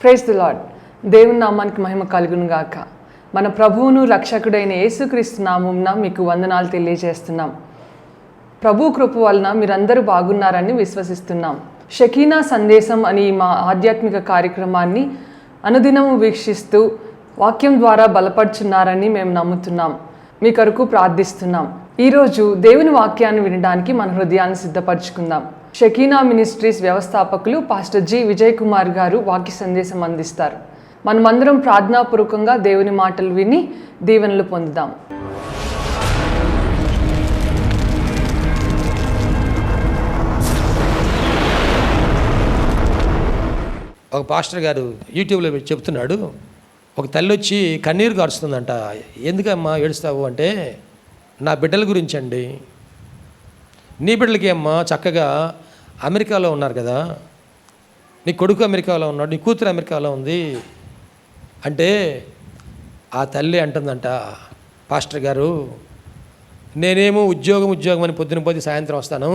Praise the lord. దేవుని నామానికి మహిమ కలుగును గాక. మన ప్రభువును రక్షకుడైన యేసుక్రీస్తు నామమున మీకు వందనాలు తెలియజేస్తున్నాం. ప్రభు కృప వలన మీరందరూ బాగున్నారని విశ్వసిస్తున్నాం. షకీనా సందేశం అని మా ఆధ్యాత్మిక కార్యక్రమాన్ని అనుదినము వీక్షిస్తూ వాక్యం ద్వారా బలపడుచున్నారని మేము నమ్ముతున్నాం. మీ కొరకు ప్రార్థిస్తున్నాం. ఈరోజు దేవుని వాక్యాన్ని వినడానికి మన హృదయాన్ని సిద్ధపరచుకుందాం. షకీనా మినిస్ట్రీస్ వ్యవస్థాపకులు పాస్టర్ జి విజయ్ కుమార్ గారు వాక్య సందేశం అందిస్తారు. మనమందరం ప్రార్థనాపూర్వకంగా దేవుని మాటలు విని దీవెనలు పొందుదాం. ఒక పాస్టర్ గారు యూట్యూబ్లో చెప్తున్నాడు, ఒక తల్లి వచ్చి కన్నీరు గారుస్తుందంట. ఎందుకమ్మా ఏడుస్తావు అంటే, నా బిడ్డల గురించి అండి. నీ బిడ్డలకి అమ్మా చక్కగా అమెరికాలో ఉన్నారు కదా, నీ కొడుకు అమెరికాలో ఉన్నాడు, నీ కూతురు అమెరికాలో ఉంది అంటే ఆ తల్లి అంటుందంట, పాస్టర్ గారు నేనేమో ఉద్యోగం అని పొద్దున పోతే సాయంత్రం వస్తాను.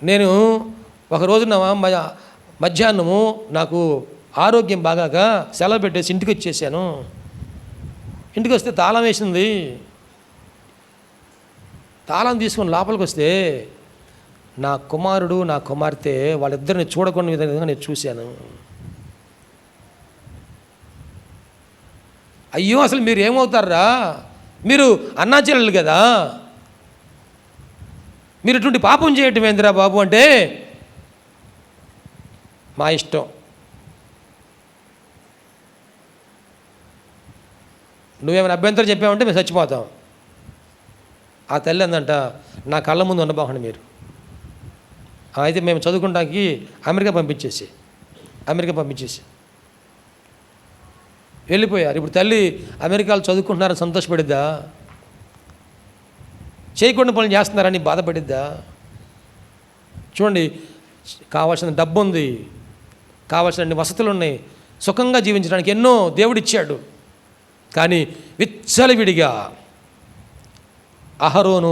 నేను ఒక రోజున మధ్యాహ్నము నాకు ఆరోగ్యం బాగాక సెలవు పెట్టేసి ఇంటికి వచ్చేసాను. ఇంటికి వస్తే తాళం వేసింది. తాళం తీసుకొని లోపలికి వస్తే నా కుమారుడు నా కుమార్తె వాళ్ళిద్దరిని చూడకుండా విధంగా నేను చూశాను. అయ్యో, అసలు మీరు ఏమవుతారా? మీరు అన్నా చెల్లెలు కదా, మీరు ఇటువంటి పాపం చేయటం ఏందిరా బాబు అంటే, మా ఇష్టం, నువ్వేమైనా అభ్యంతరం చెప్పావంటే మేము చచ్చిపోతాం. ఆ తల్లి అందంట, నా కళ్ళ ముందు ఉండబాకండి మీరు. అయితే మేము చదువుకోవడానికి అమెరికా పంపించేసి వెళ్ళిపోయారు. ఇప్పుడు తల్లి అమెరికాలో చదువుకుంటున్నారని సంతోషపడిద్దా? చేయకుండా పనులు చేస్తున్నారని బాధపడిద్దా? చూడండి, కావాల్సిన డబ్బు ఉంది, కావాల్సిన వసతులు ఉన్నాయి, సుఖంగా జీవించడానికి ఎన్నో దేవుడిచ్చాడు. కానీ విచ్చలవిడిగా అహరోను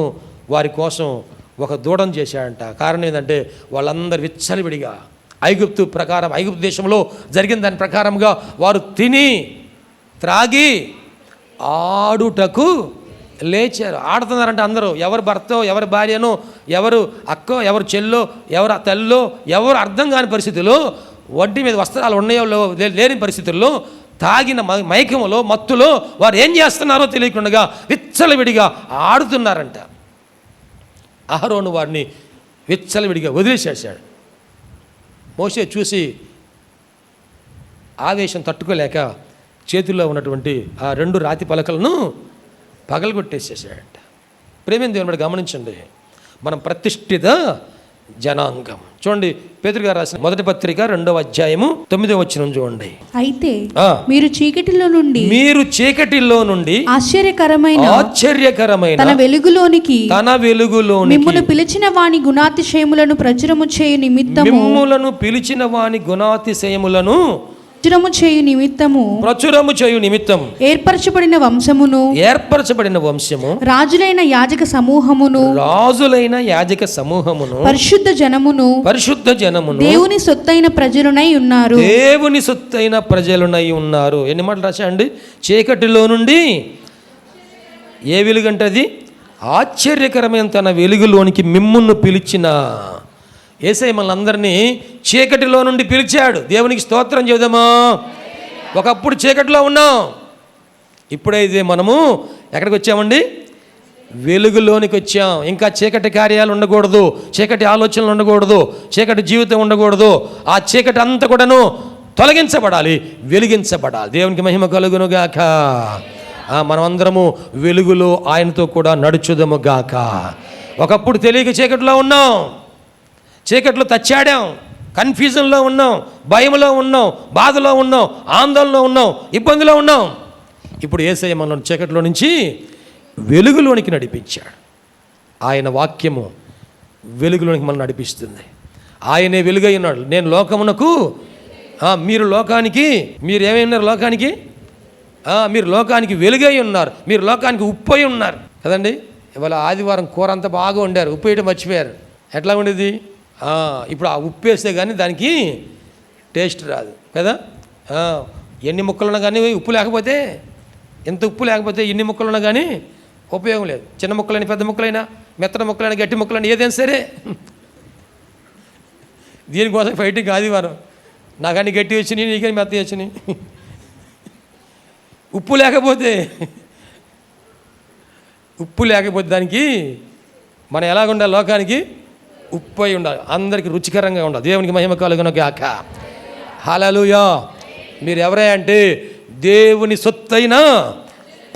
వారి కోసం ఒక దూడను చేశాడంట. కారణం ఏంటంటే, వాళ్ళందరూ విచ్చలవిడిగా ఐగుప్తు దేశంలో జరిగిన దాని ప్రకారంగా వారు తిని త్రాగి ఆడుటకు లేచారు. ఆడుతున్నారంటే అందరూ, ఎవరు భర్తో ఎవరి భార్యనో ఎవరు అక్కో ఎవరు చెల్లో ఎవరు తల్లో ఎవరు అర్థం కాని పరిస్థితుల్లో, వడ్డీ మీద వస్త్రాలు ఉన్నాయో లేని పరిస్థితుల్లో, తాగిన మైకములో మత్తులో వారు ఏం చేస్తున్నారో తెలియకుండా విచ్చలవిడిగా ఆడుతున్నారంట. అహరోను వారిని విచ్చలవిడిగా వదిలేసేసాడు. మోషే చూసి ఆవేశం తట్టుకోలేక చేతుల్లో ఉన్నటువంటి ఆ 2 రాతి పలకలను పగలగొట్టేసేసాడంట. ప్రేమేం దేవుని గమనించండి, మనం ప్రతిష్ఠిత జనాంగం. చూడండి, పేతురు గారు రాసిన మొదటి పత్రిక 2వ అధ్యాయము 9వ వచనం చూడండి. అయితే మీరు చీకటిలో నుండి ఆశ్చర్యకరమైన తన వెలుగులోనికి మిమ్మును పిలిచిన వాని గుణాతిశయములను ప్రచురము చేయు నిమిత్తము ఏర్పరచబడిన వంశము రాజులైన యాజక సమూహమును పరిశుద్ధ జనమును దేవుని సొత్తైన ప్రజలునై ఉన్నారు. ఎన్ని మాటలు రాశాండి? చీకటిలో నుండి ఏ వెలుగంటది? ఆశ్చర్యకరమైన తన వెలుగులోనికి మిమ్మును పిలిచిన యేసయ్య మనల్ని అందరినీ చీకటిలో నుండి పిలిచాడు. దేవునికి స్తోత్రం చెబుదామా. ఒకప్పుడు చీకటిలో ఉన్నాం, ఇప్పుడైతే మనము ఎక్కడికి వచ్చామండి? వెలుగులోనికి వచ్చాం. ఇంకా చీకటి కార్యాలు ఉండకూడదు, చీకటి ఆలోచనలు ఉండకూడదు, చీకటి జీవితం ఉండకూడదు. ఆ చీకటి అంతా కూడాను తొలగించబడాలి, వెలిగించబడాలి. దేవునికి మహిమ కలుగును గాక. మనమందరము వెలుగులో ఆయనతో కూడా నడుచుదము గాక. ఒకప్పుడు తెలియక చీకటిలో ఉన్నాం, చీకట్లో తచ్చాడాం, కన్ఫ్యూజన్లో ఉన్నాం, భయంలో ఉన్నాం, బాధలో ఉన్నాం, ఆందోళనలో ఉన్నాం, ఇబ్బందిలో ఉన్నాం. ఇప్పుడు యేసయ్య మనల్ని చీకటిలో నుంచి వెలుగులోనికి నడిపించాడు. ఆయన వాక్యము వెలుగులోనికి మనల్ని నడిపిస్తుంది. ఆయనే వెలుగై ఉన్నాడు. నేను లోకమునకు, మీరు లోకానికి, మీరు ఏమైనారు? లోకానికి, మీరు లోకానికి వెలుగై ఉన్నారు, మీరు లోకానికి ఉప్పు అయి ఉన్నారు కదండి. ఇవాళ ఆదివారం కూర అంతా బాగా వండారు, ఉప్పు వేయడం మర్చిపోయారు. ఎట్లా ఉండేది? ఇప్పుడు ఆ ఉప్పు వేస్తే కానీ దానికి టేస్ట్ రాదు కదా. ఎన్ని ముక్కలున్నా కానీ ఉప్పు లేకపోతే, ఎంత ఉప్పు లేకపోతే ఎన్ని ముక్కలున్నా కానీ ఉపయోగం లేదు. చిన్న ముక్కలైనా పెద్ద ముక్కలైనా మెత్తన ముక్కలైనా గట్టి ముక్కలైనా ఏదైనా సరే దీనికోసం ఫైటింగ్ ఆదివారం. నాకన్నీ గట్టి వచ్చినాయి, నీకని మెత్త వచ్చినాయి. ఉప్పు లేకపోతే దానికి మనం ఎలాగ ఉండాలి? లోకానికి ఉప్పు అయి ఉండాలి, అందరికీ రుచికరంగా ఉండాలి. దేవునికి మహిమ కలుగును గాక. హల్లెలూయా. మీరు ఎవరే అంటే దేవుని సొత్తైన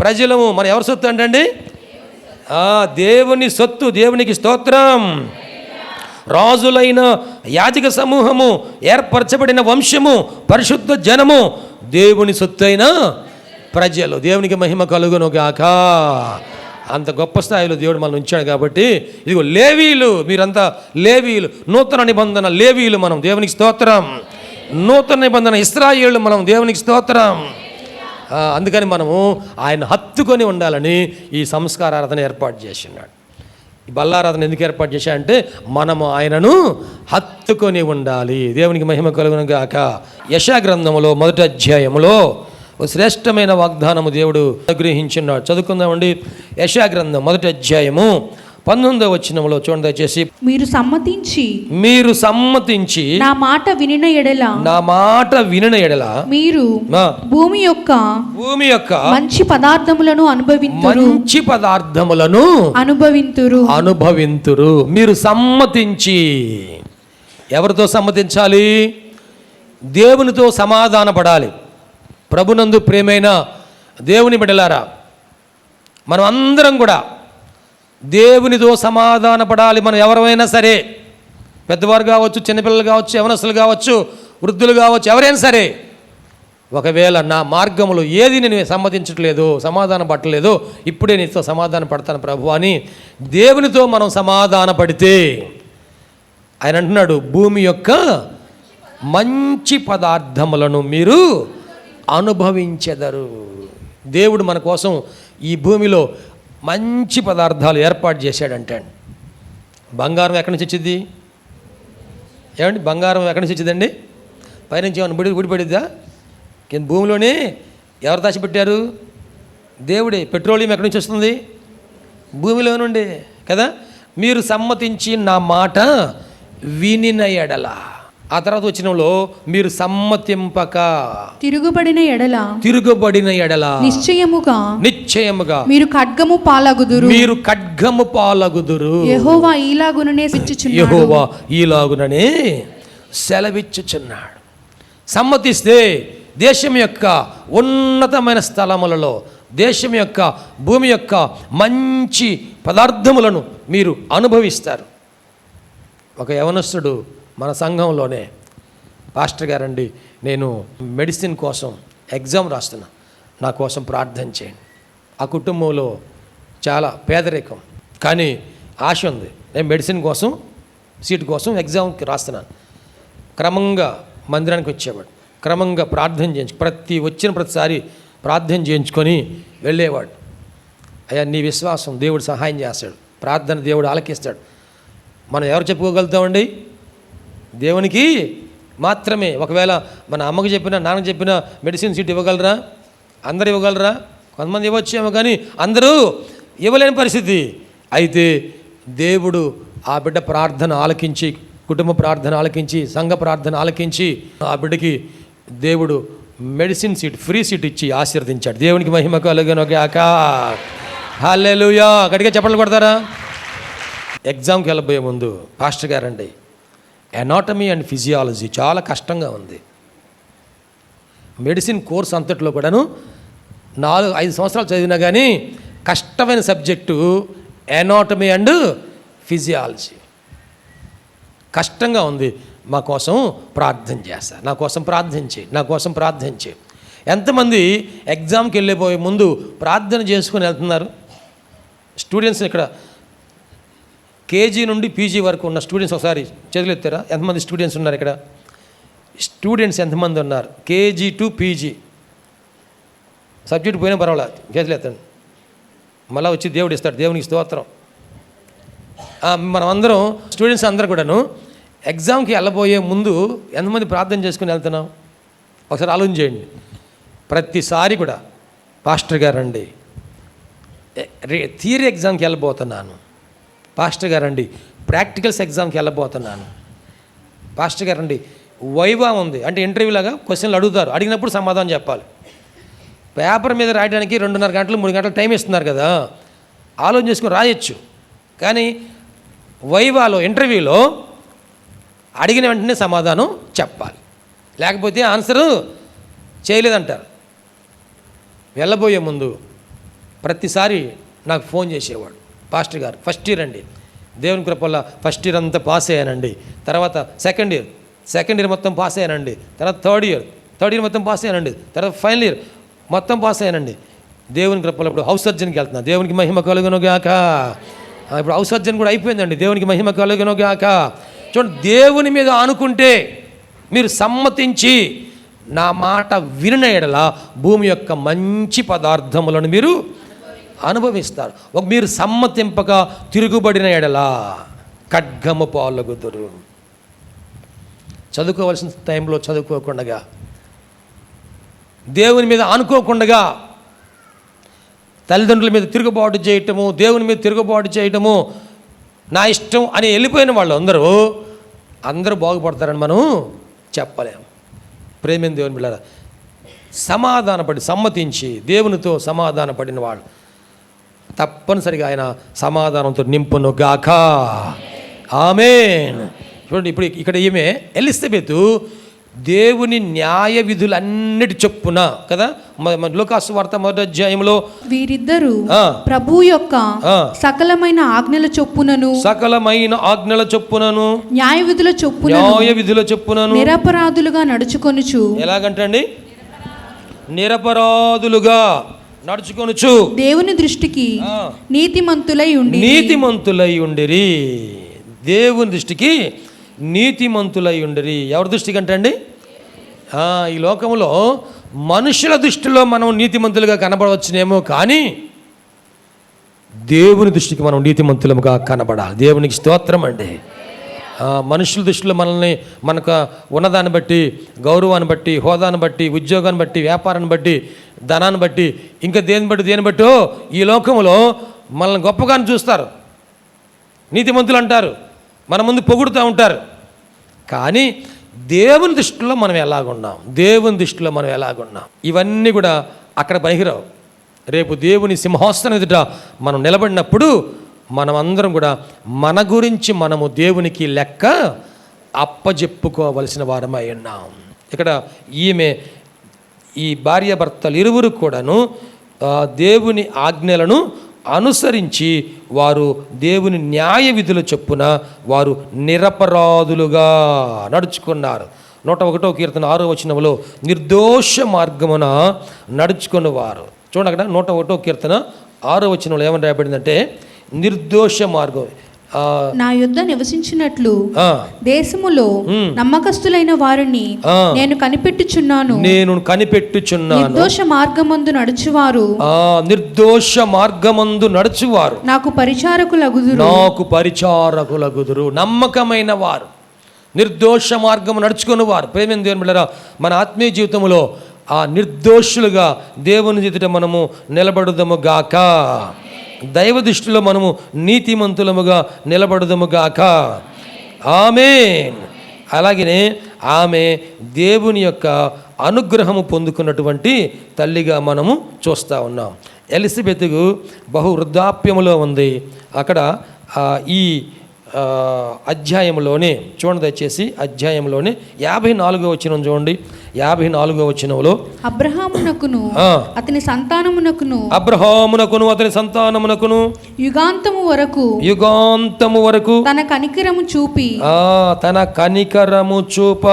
ప్రజలము. మన ఎవరి సొత్తు అంటండి? దేవుని సొత్తు. దేవునికి స్తోత్రం. రాజులైన యాజక సమూహము, ఏర్పరచబడిన వంశము, పరిశుద్ధ జనము, దేవుని సొత్తైన ప్రజలు. దేవునికి మహిమ కలుగును గాక. అంత గొప్ప స్థాయిలో దేవుడు మనల్ని ఉంచాడు కాబట్టి, ఇదిగో లేవీలు, మీరంతా లేవీలు, నూతన నిబంధన లేవీలు మనం, దేవునికి స్తోత్రం. నూతన నిబంధన ఇశ్రాయేలు మనం, దేవునికి స్తోత్రం. అందుకని మనము ఆయన హత్తుకొని ఉండాలని ఈ సంస్కారారాధన ఏర్పాటు చేసినాడు. ఈ బల్లారాధన ఎందుకు ఏర్పాటు చేశాడంటే మనము ఆయనను హత్తుకొని ఉండాలి. దేవునికి మహిమ కలుగును గాక. యెషయా గ్రంథములో 1వ అధ్యాయములో శ్రేష్టమైన వాగ్దానము దేవుడు అనుగ్రహించున్నాడు. చదువుకుందామండి. యెషయా గ్రంథం 1వ అధ్యాయము 19వ వచనంలో చూడండి దయచేసి. మీరు సమ్మతించి నా మాట వినిన ఎడల మీరు భూమి యొక్క మంచి పదార్థములను అనుభవింతురు. మీరు సమ్మతించి. ఎవరితో సమ్మతించాలి? దేవునితో సమాధాన పడాలి. ప్రభునందు ప్రేమైన దేవుని బిడ్డలారా, మనం అందరం కూడా దేవునితో సమాధాన పడాలి. మనం ఎవరైనా సరే, పెద్దవారు కావచ్చు, చిన్నపిల్లలు కావచ్చు, యవనస్తులు కావచ్చు, వృద్ధులు కావచ్చు, ఎవరైనా సరే, ఒకవేళ నా మార్గంలో ఏది నేను సమ్మతించట్లేదు, సమాధాన పట్టలేదు, ఇప్పుడే నీతో సమాధాన పడతాను ప్రభు అని దేవునితో మనం సమాధాన పడితే ఆయన అంటున్నాడు, భూమి యొక్క మంచి పదార్థములను మీరు అనుభవించెదరు. దేవుడు మన కోసం ఈ భూమిలో మంచి పదార్థాలు ఏర్పాటు చేశాడంటే. బంగారం ఎక్కడి నుంచి వచ్చింది? ఏమండి, బంగారం ఎక్కడి నుంచి వచ్చిందండి? పైనుంచి ఏమైనా ఊడిపడిద్దా? కింద భూమిలోనే ఎవరు దాచిపెట్టారు? దేవుడే. పెట్రోలియం ఎక్కడి నుంచి వస్తుంది? భూమిలో నుండి కదా. మీరు సమ్మతించి నా మాట వినిన ఎడల, ఆ తర్వాత వచ్చినంలో మీరు సమ్మతింపక తిరుగుబడిన ఎడల నిశ్చయముగా మీరు ఖడ్గము పాలగుదురు. యెహోవా ఈలాగుననే సెలవిచ్చుచున్నాడు. సమ్మతిస్తే దేశం యొక్క ఉన్నతమైన స్థలములలో, దేశం యొక్క భూమి యొక్క మంచి పదార్థములను మీరు అనుభవిస్తారు. ఒక యవనస్తుడు మన సంఘంలోనే, పాస్టర్ గారండి, నేను మెడిసిన్ కోసం ఎగ్జామ్ రాస్తున్నా, నా కోసం ప్రార్థన చేయండి. ఆ కుటుంబంలో చాలా పేదరికం, కానీ ఆశ ఉంది. నేను మెడిసిన్ కోసం సీటు కోసం ఎగ్జామ్కి రాస్తున్నాను. క్రమంగా మందిరానికి వచ్చేవాడు, క్రమంగా ప్రార్థన వచ్చిన ప్రతిసారి ప్రార్థన చేయించుకొని వెళ్ళేవాడు. అయ్యా, నీ విశ్వాసం దేవుడు సహాయం చేస్తాడు, ప్రార్థన దేవుడు ఆలకిస్తాడు. మనం ఎవరు చెప్పుకోగలుగుతామండి? దేవునికి మాత్రమే. ఒకవేళ మన అమ్మకు చెప్పినా, నాన్నకు చెప్పినా మెడిసిన్ సీట్ ఇవ్వగలరా? అందరూ ఇవ్వగలరా? కొంతమంది ఇవ్వచ్చేమో, కానీ అందరూ ఇవ్వలేని పరిస్థితి. అయితే దేవుడు ఆ బిడ్డ ప్రార్థన ఆలకించి, కుటుంబ ప్రార్థన ఆలకించి, సంఘ ప్రార్థన ఆలకించి ఆ బిడ్డకి దేవుడు మెడిసిన్ సీట్, ఫ్రీ సీట్ ఇచ్చి ఆశీర్వదించాడు. దేవునికి మహిమ కలుగును గాక. హల్లెలూయా. గట్టిగా చప్పట్లు కొడతారా? ఎగ్జామ్కి వెళ్ళబోయే ముందు పాస్టర్ గారండి, ఎనాటమీ అండ్ ఫిజియాలజీ చాలా కష్టంగా ఉంది. మెడిసిన్ కోర్స్ అంతట్లో కూడాను 4-5 సంవత్సరాలు చదివినా కానీ కష్టమైన సబ్జెక్టు ఎనాటమీ అండ్ ఫిజియాలజీ. కష్టంగా ఉంది. మా కోసం ప్రార్థన చేస్తా, నా కోసం ప్రార్థన చేయి. ఎంతమంది ఎగ్జామ్కి వెళ్ళిపోయే ముందు ప్రార్థన చేసుకుని వెళ్తున్నారు? స్టూడెంట్స్ ఇక్కడ కేజీ నుండి పీజీ వరకు ఉన్న స్టూడెంట్స్ ఒకసారి చేతులు ఎత్తారా? ఎంతమంది స్టూడెంట్స్ ఉన్నారు ఇక్కడ? స్టూడెంట్స్ ఎంతమంది ఉన్నారు? కేజీ టు పీజీ సబ్జెక్ట్ పోయినా పర్వాలేదు, చేతులు ఎత్తండి. మళ్ళీ వచ్చి దేవుడు ఇస్తాడు. దేవునికి స్తోత్రం. మనం అందరం స్టూడెంట్స్ అందరూ కూడాను ఎగ్జామ్కి వెళ్ళబోయే ముందు ఎంతమంది ప్రార్థన చేసుకుని వెళ్తున్నాం? ఒకసారి ఆలోచన చేయండి. ప్రతిసారి కూడా పాస్టర్ గారండి థియరీ ఎగ్జామ్కి వెళ్ళబోతున్నాను, పాస్టర్ గారండి ప్రాక్టికల్స్ ఎగ్జామ్కి వెళ్ళబోతున్నాను, పాస్టర్ గారండి వైవా ఉంది అంటే ఇంటర్వ్యూ లాగా క్వశ్చన్లు అడుగుతారు, అడిగినప్పుడు సమాధానం చెప్పాలి. పేపర్ మీద రాయడానికి 2.5 గంటలు 3 గంటలు టైం ఇస్తున్నారు కదా, ఆలోచన చేసుకుని రాయొచ్చు. కానీ వైవాలో ఇంటర్వ్యూలో అడిగిన వెంటనే సమాధానం చెప్పాలి, లేకపోతే ఆన్సరు చేయలేదంటారు. వెళ్ళబోయే ముందు ప్రతిసారి నాకు ఫోన్ చేసేవాడు, పాస్టర్ గారు ఫస్ట్ ఇయర్ అండి, దేవుని కృప వల్ల ఫస్ట్ ఇయర్ అంతా పాస్ అయ్యానండి, తర్వాత సెకండ్ ఇయర్ మొత్తం పాస్ అయ్యానండి, తర్వాత థర్డ్ ఇయర్ మొత్తం పాస్ అయ్యానండి, తర్వాత ఫైనల్ ఇయర్ మొత్తం పాస్ అయ్యానండి. దేవుని కృప వల్ల ఇప్పుడు హౌస్ సర్జన్కి వెళ్తున్నాను, దేవునికి మహిమ కలుగునుగాక. ఇప్పుడు హౌస్ సర్జన్ కూడా అయిపోయిందండి, దేవునికి మహిమ కలుగునుగాక. చూడండి, దేవుని మీద ఆనుకుంటే మీరు సమ్మతించి నా మాట వినిన ఎడల భూమి యొక్క మంచి పదార్థములను మీరు అనుభవిస్తారు. మీరు సమ్మతింపక తిరుగుబడిన ఎడల ఖడ్గము పాలగుదురు. చదువుకోవాల్సిన టైంలో చదువుకోకుండా, దేవుని మీద ఆనుకోకుండా తల్లిదండ్రుల మీద తిరుగుబాటు చేయటము, దేవుని మీద తిరుగుబాటు చేయటము, నా ఇష్టం అని వెళ్ళిపోయిన వాళ్ళు అందరూ బాగుపడతారని మనం చెప్పలేము. ప్రేమ దేవుని బిడ్డలారా, సమాధానపడి సమ్మతించి దేవునితో సమాధానపడిన వాళ్ళు తప్పనిసరిగా ఆయన సమాధానంతో నింపును గాక. ఆమేన్. చూడండి, ఇప్పుడు ఇక్కడ ఈమె ఎలిజబెతు దేవుని న్యాయ విధులన్నిటి చొప్పున కదా, లూకాసు వార్త 1వ అధ్యాయంలో వీరిద్దరూ ప్రభు యొక్క సకలమైన ఆజ్ఞల చొప్పునను న్యాయ విధుల చొప్పునను నిరపరాధులుగా నడుచుకొనుచు. ఎలాగంటండి? నిరపరాధులుగా నడుచుకొనుచు దేవుని దృష్టికి నీతిమంతులై ఉండిరి. దేవుని దృష్టికి నీతిమంతులై ఉండిరి. ఎవరి దృష్టికి అంటండి? ఈ లోకంలో మనుషుల దృష్టిలో మనం నీతిమంతులుగా కనబడవచ్చునేమో, కానీ దేవుని దృష్టికి మనం నీతిమంతులుగా కనబడాలి. దేవునికి స్తోత్రం అండి. మనుషుల దృష్టిలో మనకు ఉన్నదాన్ని బట్టి, గౌరవాన్ని బట్టి, హోదాన్ని బట్టి, ఉద్యోగాన్ని బట్టి, వ్యాపారాన్ని బట్టి, ధనాన్ని బట్టి, ఇంకా దేని బట్టో ఈ లోకంలో మనల్ని గొప్పగానే చూస్తారు, నీతిమంతులు అంటారు, మన ముందు పొగుడుతూ ఉంటారు. కానీ దేవుని దృష్టిలో మనం ఎలాగున్నాం, ఇవన్నీ కూడా అక్కడ పనికిరావు. రేపు దేవుని సింహాసనం ఎదుట మనం నిలబడినప్పుడు మనమందరం కూడా మన గురించి మనము దేవునికి లెక్క అప్పజెప్పుకోవలసిన వారమై ఉన్నాం. ఇక్కడ ఈ భార్యాభర్తలు ఇరువురు కూడాను దేవుని ఆజ్ఞలను అనుసరించి వారు దేవుని న్యాయ విధుల చొప్పున వారు నిరపరాధులుగా నడుచుకున్నారు. 101వ కీర్తన 6వ వచనంలో నిర్దోష మార్గమున నడుచుకున్నవారు. చూడండి, అక్కడ 101వ కీర్తన 6వ వచనంలో ఏమని రాయబడిందంటే నిర్దోష మార్గం. నా యుద్ధ నివసించినట్లు దేశములో నమ్మకస్తులైన వారిని నేను కనిపెట్టుచున్నాను. నిర్దోష మార్గమందు నడుచువారు నాకు పరిచారకులగుదురు. నమ్మకమైన వారు, నిర్దోష మార్గము నడుచుకుని వారు. ప్రేమ దేవుని బిడ్డలారా, మన ఆత్మీయ జీవితంలో ఆ నిర్దోషులుగా దేవుని ఎదుట మనము నిలబడుదము గాక. దైవ దృష్టిలో మనము నీతిమంతులముగా నిలబడుదము గాక. ఆమేన్. అలాగనే ఆమె దేవుని యొక్క అనుగ్రహము పొందుకున్నటువంటి తల్లిగా మనము చూస్తూ ఉన్నాం. ఎలిజబెతుకు బహు వృద్ధాప్యములో ఉంది. అక్కడ ఈ అధ్యాయంలోనే చూడండి, దయచేసి అధ్యాయంలోనే 54వ వచనం చూడండి. 54వ వచనంలో అబ్రహామునకును అతని సంతానమునకును యుగాంతము వరకు తన కనికరము చూప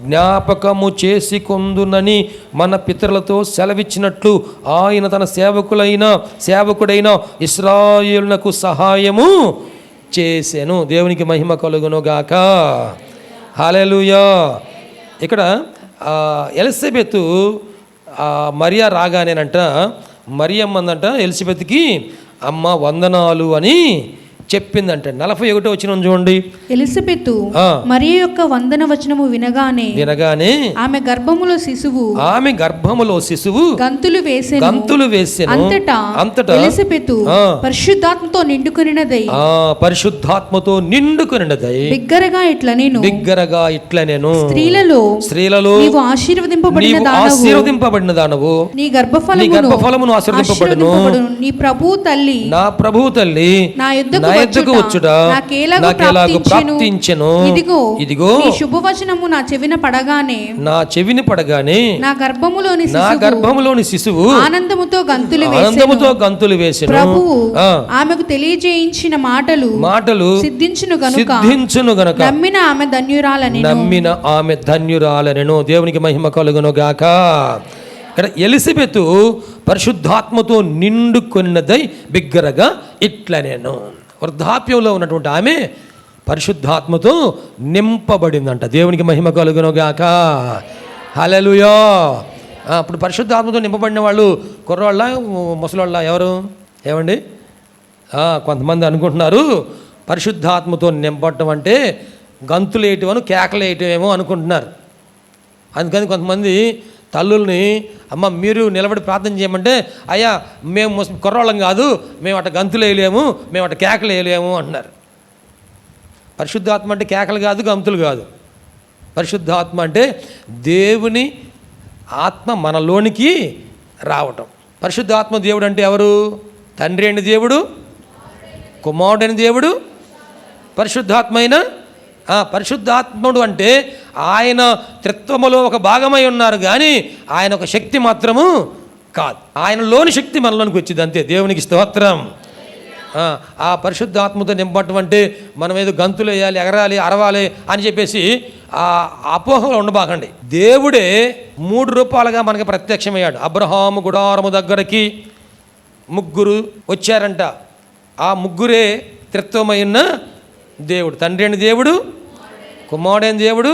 జ్ఞాపకము చేసి కొందునని మన పితరులతో సెలవిచ్చినట్లు ఆయన తన సేవకుడైన ఇశ్రాయేలునకు సహాయము చేసెను. దేవునికి మహిమ కలుగును గాక. హల్లెలూయా. ఇక్కడ ఎలిజబెతు మరియా రాగానేనంట, మరియమ్మ అందంట ఎలిజబెత్కి అమ్మ వందనాలు అని చెప్పిందంటే. 41 వచనం చూడండి. ఎలిజబెతు మరియ యొక్క వందన వచనము వినగానే ఆమె గర్భములో శిశువు గంతులు వేసెను. అంతటా ఎలిజబెతు పరిశుద్ధాత్మతో నిండుకొనినదై బిగ్గరగా ఇట్లా నేను స్త్రీలలో నీవు ఆశీర్వదింపబడిన దానవు, నీ గర్భఫలమును ఆశీర్వదింపబడును. నా ప్రభువు తల్లి నా యొద్దకు వచ్చుట నాకేలాగు ప్రాప్తించెను. ఇదిగో ఈ శుభవచనము నా చెవిన పడగానే నా గర్భములోని శిశువు ఆనందముతో గంతులు వేసెను. ప్రభువు ఆమెకు తెలియజేయించిన మాటలు సిద్ధించును గనుక నమ్మిన ఆమె ధన్యురాలనెను. దేవునికి మహిమ కలుగును గాక. ఇక్కడ ఎలిజబెతు పరిశుద్ధాత్మతో నిండుకొన్నదై బిగ్గరగా ఇట్లా నేను. వృద్ధాప్యంలో ఉన్నటువంటి ఆమె పరిశుద్ధాత్మతో నింపబడిందంట. దేవునికి మహిమ కలుగును గాక. హల్లెలూయా. అప్పుడు పరిశుద్ధాత్మతో నింపబడిన వాళ్ళు కుర్రవాళ్ళ ముసలోళ్ళ ఎవరు? ఏమండి, కొంతమంది అనుకుంటున్నారు పరిశుద్ధాత్మతో నింపడం అంటే గంతులు వేయటం కేకలు వేయటమేమో అనుకుంటున్నారు. అందుకని కొంతమంది తల్లుల్ని, అమ్మ మీరు నిలబడి ప్రార్థన చేయమంటే, అయ్యా మేము కుర్రోళ్ళం కాదు, మేము అట్ట గంతులు వేయలేము, మేము అట్ట కేకలు వేయలేము అంటున్నారు. పరిశుద్ధాత్మ అంటే కేకలు కాదు, గంతులు కాదు. పరిశుద్ధాత్మ అంటే దేవుని ఆత్మ మనలోనికి రావటం. పరిశుద్ధాత్మ దేవుడు అంటే ఎవరు? తండ్రి అయిన దేవుడు, కుమారుడైన దేవుడు, పరిశుద్ధాత్మైన పరిశుద్ధాత్ముడు అంటే ఆయన త్రిత్వములో ఒక భాగమై ఉన్నారు, కానీ ఆయన ఒక శక్తి మాత్రము కాదు. ఆయనలోని శక్తి మనలోనికి వచ్చింది అంతే. దేవునికి స్తోత్రం. ఆ పరిశుద్ధాత్మతో నింపటం అంటే మనం ఏదో గంతులు వేయాలి, ఎగరాలి, అరవాలి అని చెప్పేసి ఆ అపోహలో ఉండబాకండి. దేవుడే 3 రూపాలుగా మనకి ప్రత్యక్షమయ్యాడు. అబ్రహాము గుడారము దగ్గరికి 3 వచ్చారంట. ఆ 3 త్రిత్వమైన దేవుడు, తండ్రి అయిన దేవుడు, కుమారుడైన దేవుడు,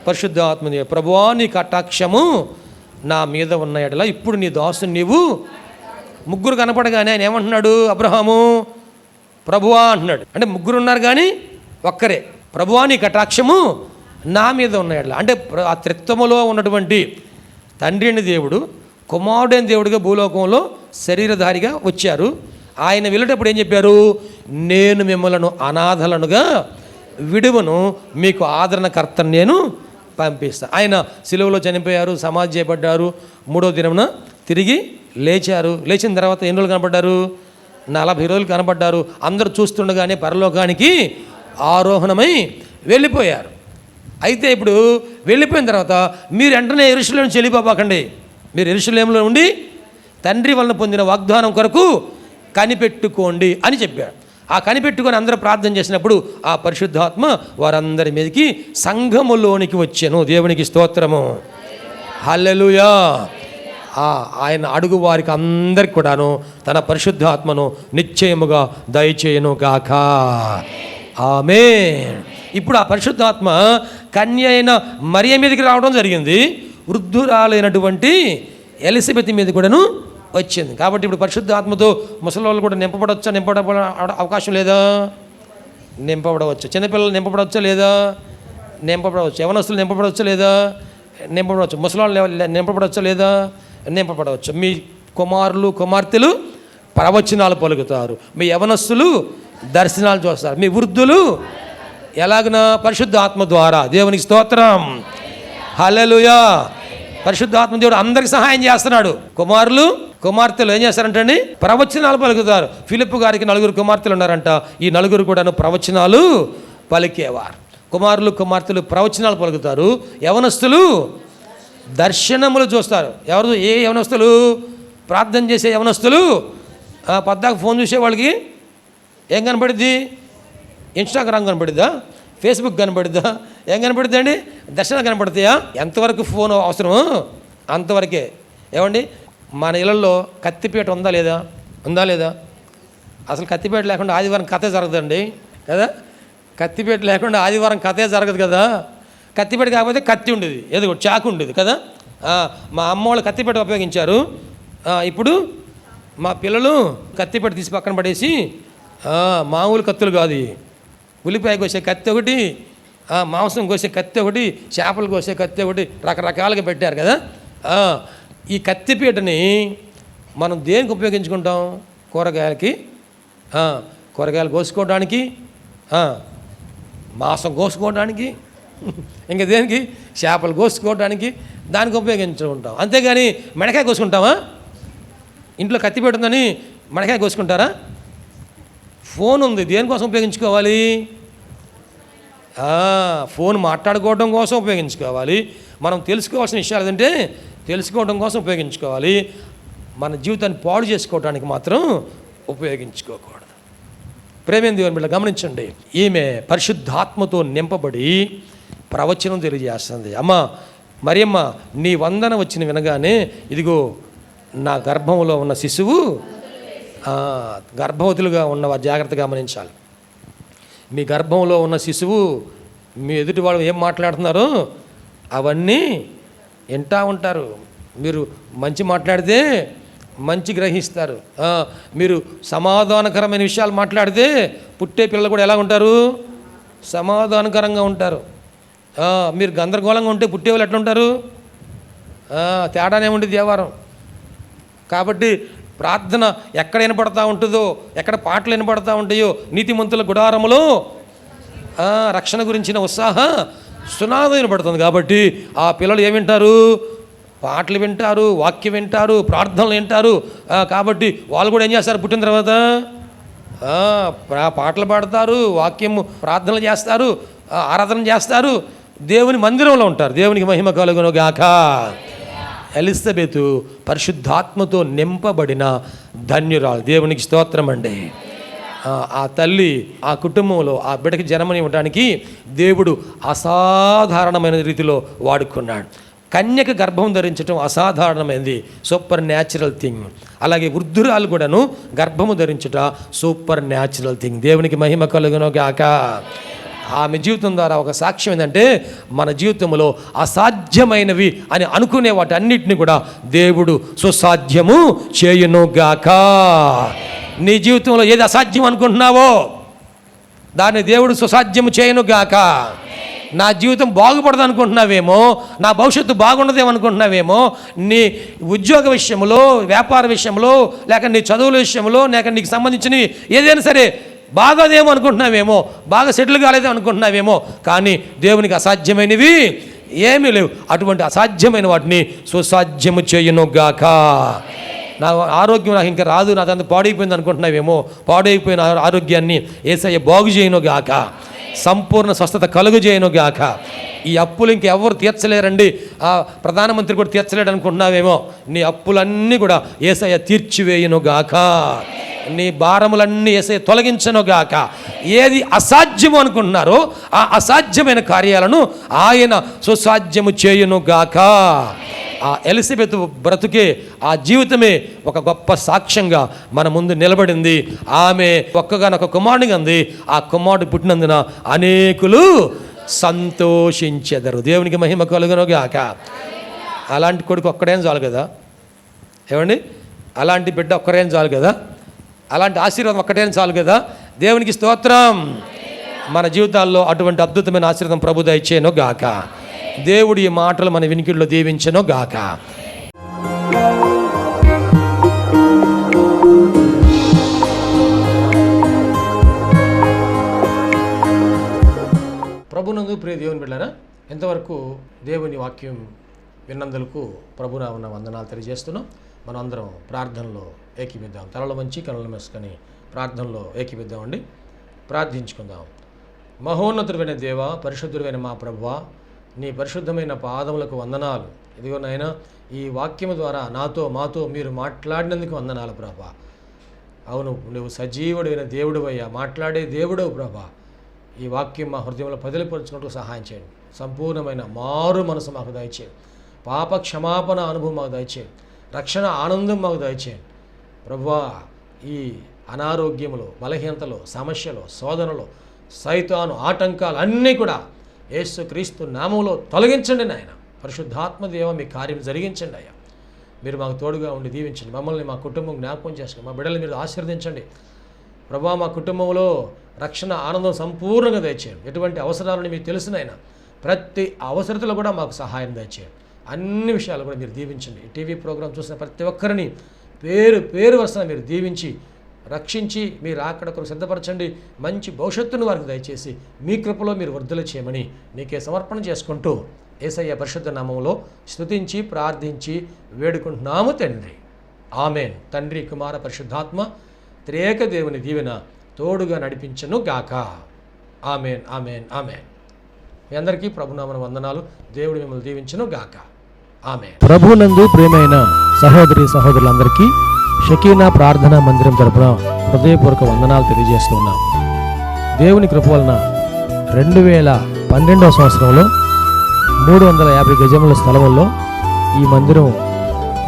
పరిశుద్ధాత్మ దేవుడు. ప్రభువా నీ కటాక్షము నా మీద ఉన్న ఎడల ఇప్పుడు నీ దాసుని నీవు. 3 కనపడగానే ఆయన ఏమంటున్నాడు? అబ్రహాము ప్రభువా అంటున్నాడు. అంటే 3 ఉన్నారు కానీ ఒక్కరే. ప్రభువా నీ కటాక్షము నా మీద ఉన్న ఎడల అంటే ఆ త్రిత్వములో ఉన్నటువంటి తండ్రి అయిన దేవుడు, కుమారుడైన దేవుడిగా భూలోకంలో శరీరధారిగా వచ్చారు. ఆయన వెళ్ళేటప్పుడు ఏం చెప్పారు? నేను మిమ్మలను అనాథలనుగా విడువను, మీకు ఆదరణకర్తను నేను పంపిస్తాను. ఆయన సిలువలో చనిపోయారు, సమాధి చేయబడ్డారు, 3వ దినమున తిరిగి లేచారు. లేచిన తర్వాత ఎన్ని రోజులు కనపడ్డారు? 40 రోజులు కనపడ్డారు. అందరూ చూస్తుండగానే పరలోకానికి ఆరోహణమై వెళ్ళిపోయారు. అయితే ఇప్పుడు వెళ్ళిపోయిన తర్వాత మీరు వెంటనే యెరూషలేము నుంచి వెళ్ళిపోబాకండి. మీరు యెరూషలేములో ఉండి తండ్రి వలన పొందిన వాగ్దానం కొరకు కనిపెట్టుకోండి అని చెప్పాడు. ఆ కనిపెట్టుకొని అందరూ ప్రార్థన చేసినప్పుడు ఆ పరిశుద్ధాత్మ వారందరి మీదకి సంఘములోనికి వచ్చాను. దేవునికి స్తోత్రము. హల్లెలూయా. ఆయన అడుగు వారికి అందరికి కూడాను తన పరిశుద్ధాత్మను నిశ్చయముగా దయచేయను గాక. ఆమేన్. ఇప్పుడు ఆ పరిశుద్ధాత్మ కన్య అయిన మరియ మీదకి రావడం జరిగింది. వృద్ధురాలైనటువంటి ఎలిజబెత్ మీద కూడాను వచ్చింది. కాబట్టి ఇప్పుడు పరిశుద్ధాత్మతో ముసలివాళ్ళు కూడా నింపబడవచ్చా? అవకాశం లేదా? నింపబడవచ్చు. చిన్నపిల్లలు నింపబడవచ్చా లేదా? నింపబడవచ్చు. యవనస్తులు నింపబడవచ్చా లేదా? నింపబడవచ్చు. ముసలివాళ్ళు నింపబడవచ్చా లేదా? నింపబడవచ్చు. మీ కుమారులు కుమార్తెలు ప్రవచనాలు పలుకుతారు, మీ యవనస్తులు దర్శనాలు చూస్తారు, మీ వృద్ధులు ఎలాగనా? పరిశుద్ధాత్మ ద్వారా. దేవునికి స్తోత్రం. హల్లెలూయా. పరిశుద్ధాత్మ దేవుడు అందరికి సహాయం చేస్తున్నాడు. కుమారులు కుమార్తెలు ఏం చేస్తారంటండి? ప్రవచనాలు పలుకుతారు. ఫిలిప్పు గారికి 4 కుమార్తెలు ఉన్నారంట. ఈ 4 కూడాను ప్రవచనాలు పలికేవారు. కుమారులు కుమార్తెలు ప్రవచనాలు పలుకుతారు, యవనస్తులు దర్శనములు చూస్తారు. ఎవరు? ఏ యవనస్తులు? ప్రార్థన చేసే యవనస్తులు. పద్దాకు ఫోన్ చూసే వాళ్ళకి ఏం కనపడుద్ది? ఇన్స్టాగ్రామ్ కనపడుద్దా? ఫేస్బుక్ కనపడుద్దా? ఏం కనపడుద్ది అండి? దర్శనం కనపడతాయా? ఎంతవరకు ఫోన్ అవసరమో అంతవరకే. ఏమండి, మన ఇళ్ళల్లో కత్తిపీట ఉందా లేదా? ఉందా లేదా? అసలు కత్తిపీట లేకుండా ఆదివారం కథే జరగదండి కదా. కత్తిపీట లేకుండా ఆదివారం కథే జరగదు కదా. కత్తిపీట కాకపోతే కత్తి ఉండేది, ఏదో చాకు ఉండేది కదా. మా అమ్మ వాళ్ళు కత్తిపీట ఉపయోగించారు. ఇప్పుడు మా పిల్లలు కత్తిపీట తీసి పక్కన పడేసి మామూలు కత్తులు కాదు ఇవి. ఉల్లిపాయ కోసే కత్తి ఒకటి, మాంసం కోసే కత్తి ఒకటి, చేపలు కోసే కత్తి ఒకటి, రకరకాలుగా పెట్టారు కదా. ఈ కత్తిపీటని మనం దేనికి ఉపయోగించుకుంటాం? కూరగాయలు కోసుకోవడానికి, మాంసం కోసుకోవడానికి, ఇంకా దేనికి? చేపలు కోసుకోవడానికి, దానికి ఉపయోగించుకుంటాం. అంతేగాని మెడకాయ కోసుకుంటామా? ఇంట్లో కత్తి పెడుతుందని మెడకాయ కోసుకుంటారా? ఫోన్ ఉంది, దేనికోసం ఉపయోగించుకోవాలి? ఫోన్ మాట్లాడుకోవడం కోసం ఉపయోగించుకోవాలి. మనం తెలుసుకోవాల్సిన విషయాలు ఏంటంటే తెలుసుకోవడం కోసం ఉపయోగించుకోవాలి. మన జీవితాన్ని పాడు చేసుకోవడానికి మాత్రం ఉపయోగించుకోకూడదు. ప్రేమ దేవుని బిడ్డ గమనించండి, ఈమె పరిశుద్ధాత్మతో నింపబడి ప్రవచనం తెలియజేస్తుంది. మరియమ్మ, నీ వందన వచ్చిన వినగానే ఇదిగో నా గర్భంలో ఉన్న శిశువు, గర్భవతులుగా ఉన్నవారు జాగ్రత్తగా గమనించాలి. మీ గర్భంలో ఉన్న శిశువు మీ ఎదుటి వాళ్ళు ఏం మాట్లాడుతున్నారో అవన్నీ వింటూ ఉంటారు. మీరు మంచి మాట్లాడితే మంచి గ్రహిస్తారు. మీరు సమాధానకరమైన విషయాలు మాట్లాడితే పుట్టే పిల్లలు కూడా ఎలా ఉంటారు? సమాధానకరంగా ఉంటారు. మీరు గందరగోళంగా ఉంటే పుట్టేవాళ్ళు ఎట్లా ఉంటారు? తేడానే ఉండేది వ్యవహారం. కాబట్టి ప్రార్థన ఎక్కడ వినపడతా ఉంటుందో, ఎక్కడ పాటలు వినపడతా ఉంటాయో, నీతిమంతుల గుడారములో రక్షణ గురించిన ఉత్సాహ సునాదం వినపడుతుంది. కాబట్టి ఆ పిల్లలు ఏం వింటారు? పాటలు వింటారు, వాక్యం వింటారు, ప్రార్థనలు వింటారు. కాబట్టి వాళ్ళు కూడా ఏం చేస్తారు? పుట్టిన తర్వాత పాటలు పాడతారు, వాక్యము ప్రార్థనలు చేస్తారు, ఆరాధన చేస్తారు, దేవుని మందిరంలో ఉంటారు. దేవునికి మహిమ కలుగును గాక. ఎలిజబెతు పరిశుద్ధాత్మతో నింపబడిన ధన్యురాలు. దేవునికి స్తోత్రం అండి. ఆ తల్లి ఆ కుటుంబంలో ఆ బిడ్డకి జన్మనివ్వడానికి దేవుడు అసాధారణమైన రీతిలో వాడుకున్నాడు. కన్యక గర్భం ధరించడం అసాధారణమైనది, సూపర్ న్యాచురల్ థింగ్. అలాగే వృద్ధురాలు కూడాను గర్భము ధరించుట సూపర్ న్యాచురల్ థింగ్. దేవునికి మహిమ కలుగును గాక. ఆమె జీవితం ద్వారా ఒక సాక్ష్యం ఏంటంటే మన జీవితంలో అసాధ్యమైనవి అని అనుకునే వాటి అన్నిటిని కూడా దేవుడు సుసాధ్యము చేయునుగాక. నీ జీవితంలో ఏది అసాధ్యం అనుకుంటున్నావో దాన్ని దేవుడు సుసాధ్యము చేయునుగాక. నా జీవితం బాగుపడదు అనుకుంటున్నావేమో, నా భవిష్యత్తు బాగుండదేమో అనుకుంటున్నావేమో, నీ ఉద్యోగ విషయంలో, వ్యాపార విషయంలో, లేక నీ చదువుల విషయంలో, లేక నీకు సంబంధించినవి ఏదైనా సరే బాగోదేమో అనుకుంటున్నావేమో, బాగా సెటిల్ కాలేదేమో అనుకుంటున్నావేమో, కానీ దేవునికి అసాధ్యమైనవి ఏమీ లేవు. అటువంటి అసాధ్యమైన వాటిని సుసాధ్యము చేయునుగాక. నా ఆరోగ్యం నాకు ఇంకా రాదు, నాదంతా పాడైపోయింది అనుకుంటున్నావేమో, పాడైపోయిన ఆరోగ్యాన్ని యేసయ్య బాగు చేయనుగాక, సంపూర్ణ స్వస్థత కలుగు చేయనుగాక. ఈ అప్పులు ఇంకెవరు తీర్చలేరండి, ప్రధానమంత్రి కూడా తీర్చలేడు అనుకుంటున్నావేమో, నీ అప్పులన్నీ కూడా యేసయ్య తీర్చివేయునుగాక. నీ భారములన్నీ యేసయ్య తొలగించనుగాక. ఏది అసాధ్యము అనుకుంటున్నారో ఆ అసాధ్యమైన కార్యాలను ఆయన సుసాధ్యము చేయునుగాక. ఆ ఎలిజబెత్ బ్రతుకే, ఆ జీవితమే ఒక గొప్ప సాక్ష్యంగా మన ముందు నిలబడింది. ఆమె ఒక్కగానొక కుమారుడిగా ఉంది. ఆ కుమారుడు పుట్టినందున అనేకులు సంతోషించెదరు. దేవునికి మహిమ కలుగునుగాక. అలాంటి కొడుకు ఒక్కడేం చాలు కదా, ఏమండి? అలాంటి బిడ్డ ఒక్కడేం చాలు కదా, అలాంటి ఆశీర్వాదం ఒక్కటేం చాలు కదా. దేవునికి స్తోత్రం. మన జీవితాల్లో అటువంటి అద్భుతమైన ఆశీర్వాదం ప్రభు దయచేయను గాక. దేవుడి ఈ మాటలు మన వినికిడిలో దీవించను గాక. ప్రభునందు ప్రియ దేవుని బిడ్డలారా, ఎంతవరకు దేవుని వాక్యం విన్నందులకు ప్రభునామన వందనాలు తెలియజేస్తున్నాం. మనం అందరం ప్రార్థనలో ఏకీపిద్దాం. తలలు వంచి కనులు మూసుకొని ప్రార్థనలో ఏకీపిద్దామండి. ప్రార్థించుకుందాం. మహోన్నతుడైన దేవ, పరిశుద్ధుడైన మా ప్రభువా, నీ పరిశుద్ధమైన పాదములకు వందనాలు. ఇదిగో నాయనా, ఈ వాక్యము ద్వారా మాతో మీరు మాట్లాడినందుకు వందనాలు ప్రభా. అవును, నువ్వు సజీవుడైన దేవుడువయ్యా, మాట్లాడే దేవుడవు ప్రభా. ఈ వాక్యం మా హృదయంలో పదిలిపరుచుకుంటూ సహాయం చేయండి. సంపూర్ణమైన మారు మనసు మాకు దయచేయండి. పాప క్షమాపణ అనుభవం మాకు దయచేయండి. రక్షణ ఆనందం మాకు దయచేయండి ప్రభువా. ఈ అనారోగ్యములు, బలహీనతలు, సమస్యలు, శోధనలు, సైతాను ఆటంకాలు అన్నీ కూడా యేసుక్రీస్తు నామములో తొలగించండి నాయన. పరిశుద్ధాత్మ దేవ, మీ కార్యం జరిగించండి అయ్యా. మీరు మాకు తోడుగా ఉండి దీవించండి. మమ్మల్ని, మా కుటుంబం జ్ఞాపకం చేసుకోండి. మా బిడ్డలు మీరు ఆశీర్వదించండి. ప్రభా మా కుటుంబంలో రక్షణ ఆనందం సంపూర్ణంగా దయచేయండి. ఎటువంటి అవసరాలను మీకు తెలిసినైనా ప్రతి అవసరతలో కూడా మాకు సహాయం దయచేయండి. అన్ని విషయాలు కూడా మీరు దీవించండి. టీవీ ప్రోగ్రాం చూసిన ప్రతి ఒక్కరిని పేరు వరుసన మీరు దీవించి రక్షించి మీరు అక్కడ కొరకు సిద్ధపరచండి. మంచి భవిష్యత్తును వారికి దయచేసి మీ కృపలో మీరు వర్ధలు చేయమని నీకే సమర్పణ చేసుకుంటూ యేసయ్య పరిశుద్ధ నామంలో స్తుతించి ప్రార్థించి వేడుకుంటున్నాము తండ్రి. ఆమెన్. తండ్రి, కుమార, పరిశుద్ధాత్మ త్రియేక దేవుని దీవెన తోడుగా నడిపించను గాక. Amen, amen, amen. మీ అందరికీ ప్రభునామన వందనాలు. దేవుడు మిమ్మల్ని దీవించను గాక. ఆమెన్. ప్రభునందు ప్రియమైన సహోదరి సహోదరులందరికీ షకీనా ప్రార్థనా మందిరం తరపున హృదయపూర్వక వందనాలు తెలియజేస్తున్నాం. దేవుని కృప వలన 2012వ సంవత్సరంలో 350 గజముల స్థలంలో ఈ మందిరం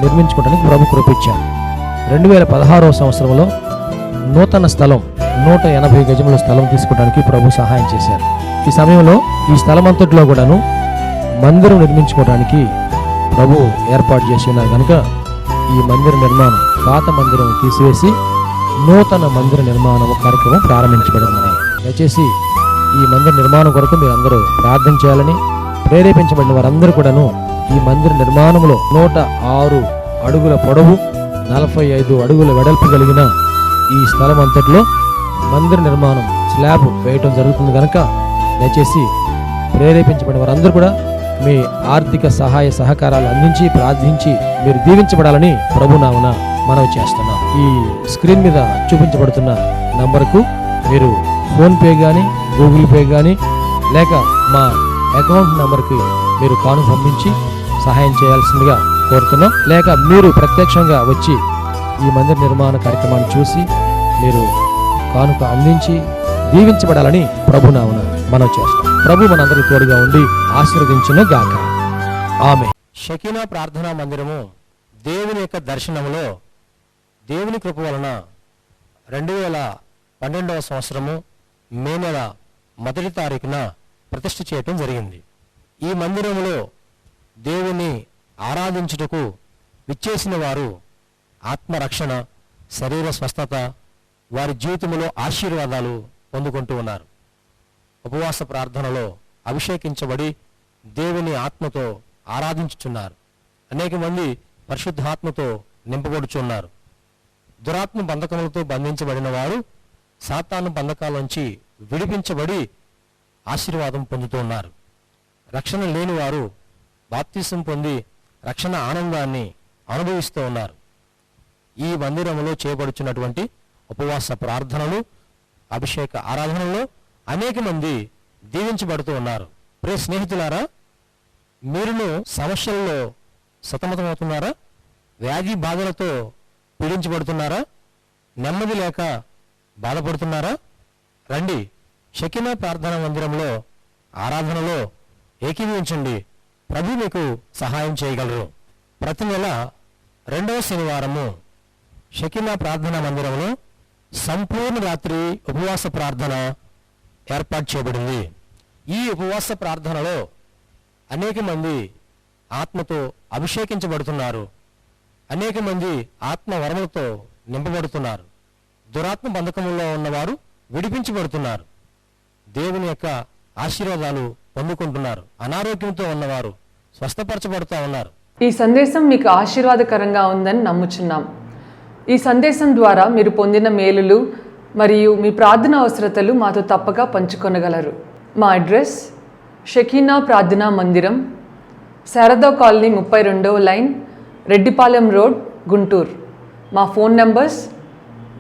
నిర్మించుకోవడానికి ప్రభు కృపించారు. 2016వ సంవత్సరంలో నూతన స్థలం 180 గజముల స్థలం తీసుకోవడానికి ప్రభు సహాయం చేశారు. ఈ సమయంలో ఈ స్థలం అంతట్లో కూడాను మందిరం నిర్మించుకోవడానికి ప్రభు ఏర్పాటు చేసి ఉన్నారు కనుక ఈ మందిర నిర్మాణం, పాత మందిరం తీసివేసి నూతన మందిర నిర్మాణం కార్యక్రమం ప్రారంభించబడిందని దయచేసి ఈ మందిర నిర్మాణం కొరకు మీరు అందరూ ప్రార్థన చేయాలని, ప్రేరేపించబడిన వారందరూ కూడాను ఈ మందిర నిర్మాణంలో 106 అడుగుల పొడవు 45 అడుగుల వెడల్పు కలిగిన ఈ స్థలం అంతట్లో మందిర నిర్మాణం స్లాబ్ వేయటం జరుగుతుంది కనుక దయచేసి ప్రేరేపించబడిన వారందరూ కూడా మీ ఆర్థిక సహాయ సహకారాలు అందించి ప్రార్థించి మీరు దీవించబడాలని ప్రభునామన మనవి చేస్తున్నాం. ఈ స్క్రీన్ మీద చూపించబడుతున్న నంబర్కు మీరు ఫోన్పే కానీ గూగుల్ పే కానీ లేక మా అకౌంట్ నంబర్కి మీరు కాను పంపించి సహాయం చేయాల్సిందిగా కోరుతున్నాం. లేక మీరు ప్రత్యక్షంగా వచ్చి ఈ మందిర నిర్మాణ కార్యక్రమాన్ని చూసి మీరు కానుక అందించి దీవించబడాలని ప్రభునామన మనవి చేస్తాం. ప్రభు మనందరికీ తోడుగా ఉండి ఆశీర్వదించును గాక. ఆమె. షకీనా ప్రార్థనా మందిరము దేవుని యొక్క దర్శనములో దేవుని కృప వలన 2012వ సంవత్సరము మే నెల 1వ తారీఖున ప్రతిష్ఠ చేయటం జరిగింది. ఈ మందిరములో దేవుని ఆరాధించుటకు విచ్చేసిన వారు ఆత్మరక్షణ, శరీర స్వస్థత, వారి జీవితంలో ఆశీర్వాదాలు పొందుకుంటూ ఉన్నారు. ఉపవాస ప్రార్థనలో అభిషేకించబడి దేవుని ఆత్మతో ఆరాధించుచున్నారు. అనేక మంది పరిశుద్ధాత్మతో నింపబడుచున్నారు. దురాత్మ బంధకములతో బంధించబడిన వారు సాతాను బంధకాల విడిపించబడి ఆశీర్వాదం పొందుతూ ఉన్నారు. రక్షణ లేని వారు బాప్తిసం పొంది రక్షణ ఆనందాన్ని అనుభవిస్తూ ఉన్నారు. ఈ మందిరంలో చేయబడుచున్నటువంటి ఉపవాస ప్రార్థనలు, అభిషేక ఆరాధనలో అనేక మంది దీవించబడుతూ ఉన్నారు. ప్రియ స్నేహితులారా, మీరును సమస్యల్లో సతమతమవుతున్నారా? వ్యాధి బాధలతో పీడించబడుతున్నారా? నెమ్మది లేక బాధపడుతున్నారా? రండి, షకీనా ప్రార్థనా మందిరంలో ఆరాధనలో ఏకీభవించండి. ప్రభు మీకు సహాయం చేయగలరు. ప్రతి నెల 2వ శనివారము షకీనా ప్రార్థనా మందిరంలో సంపూర్ణ రాత్రి ఉపవాస ప్రార్థన ఏర్పాటు చేయబడింది. ఈ ఉపవాస ప్రార్థనలో అనేక మంది ఆత్మతో అభిషేకించబడుతున్నారు. అనేక మంది ఆత్మ వరములతో నింపబడుతున్నారు. దురాత్మ బంధకముల్లో ఉన్నవారు విడిపించబడుతున్నారు. దేవుని యొక్క ఆశీర్వాదాలు పొందుకుంటున్నారు. అనారోగ్యంతో ఉన్నవారు స్వస్థపరచబడుతూ ఉన్నారు. ఈ సందేశం మీకు ఆశీర్వాదకరంగా ఉందని నమ్ముచున్నాం. ఈ సందేశం ద్వారా మీరు పొందిన మేలులు మరియు మీ ప్రార్థన అవసరతలు మాతో తప్పక పంచుకొనగలరు. మా అడ్రస్ షకీనా ప్రార్థనా మందిరం, శారదా కాలనీ 32వ లైన్, రెడ్డిపాలెం రోడ్, గుంటూరు. మా ఫోన్ నంబర్స్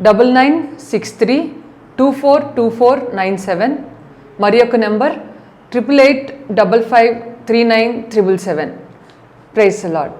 9963242497, మరి యొక్క నెంబర్ 8885539777. Praise the lord.